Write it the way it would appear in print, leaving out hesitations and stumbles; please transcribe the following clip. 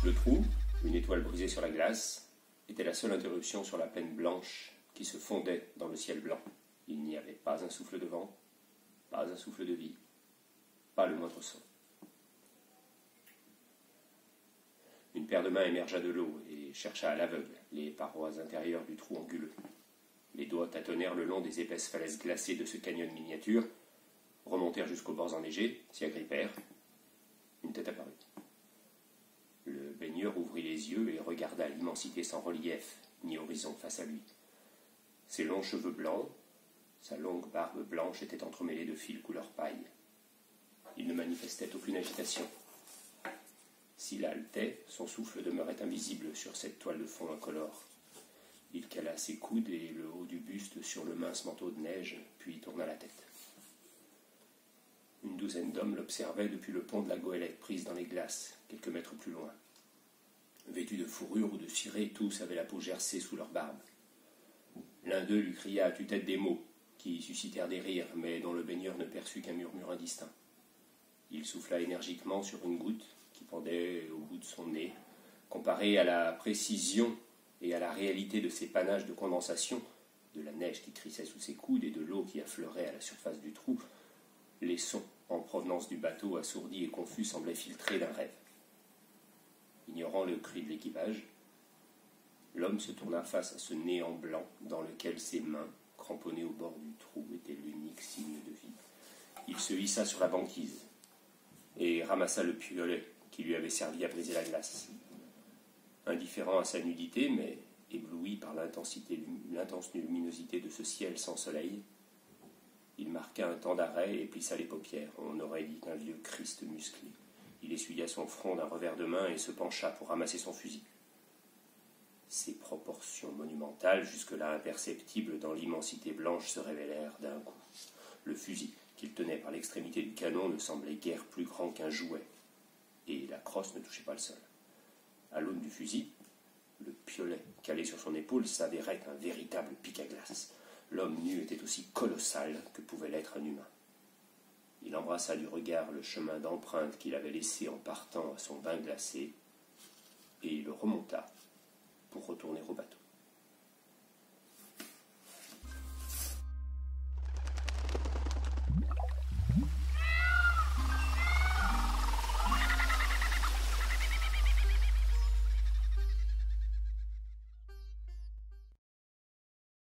Le trou, une étoile brisée sur la glace, était la seule interruption sur la plaine blanche qui se fondait dans le ciel blanc. Il n'y avait pas un souffle de vent, pas un souffle de vie, pas le moindre son. Une paire de mains émergea de l'eau et chercha à l'aveugle les parois intérieures du trou anguleux. Les doigts tâtonnèrent le long des épaisses falaises glacées de ce canyon miniature, remontèrent jusqu'aux bords enneigés, s'y agrippèrent. Une tête apparut. Le baigneur ouvrit les yeux et regarda l'immensité sans relief ni horizon face à lui. Ses longs cheveux blancs, sa longue barbe blanche étaient entremêlés de fils couleur paille. Il ne manifestait aucune agitation. S'il haletait, son souffle demeurait invisible sur cette toile de fond incolore. Il cala ses coudes et le haut du buste sur le mince manteau de neige, puis tourna la tête. Une douzaine d'hommes l'observaient depuis le pont de la goélette prise dans les glaces, quelques mètres plus loin. Vêtus de fourrure ou de ciré, tous avaient la peau gercée sous leur barbe. L'un d'eux lui cria à tue-tête des mots, qui suscitèrent des rires, mais dont le baigneur ne perçut qu'un murmure indistinct. Il souffla énergiquement sur une goutte qui pendait au bout de son nez. Comparé à la précision et à la réalité de ses panaches de condensation, de la neige qui crissait sous ses coudes et de l'eau qui affleurait à la surface du trou, les sons en provenance du bateau assourdi et confus semblaient filtrés d'un rêve. Ignorant le cri de l'équipage, l'homme se tourna face à ce néant blanc dans lequel ses mains, cramponnées au bord du trou, étaient l'unique signe de vie. Il se hissa sur la banquise et ramassa le piolet qui lui avait servi à briser la glace. Indifférent à sa nudité, mais ébloui par l'intense luminosité de ce ciel sans soleil, il marqua un temps d'arrêt et plissa les paupières. On aurait dit un vieux Christ musclé. Il essuya son front d'un revers de main et se pencha pour ramasser son fusil. Ses proportions monumentales, jusque-là imperceptibles dans l'immensité blanche, se révélèrent d'un coup. Le fusil qu'il tenait par l'extrémité du canon ne semblait guère plus grand qu'un jouet, et la crosse ne touchait pas le sol. À l'aune du fusil, le piolet calé sur son épaule s'avérait un véritable pic à glace. L'homme nu était aussi colossal que pouvait l'être un humain. Il embrassa du regard le chemin d'empreinte qu'il avait laissé en partant à son bain glacé, et il remonta pour retourner au bateau.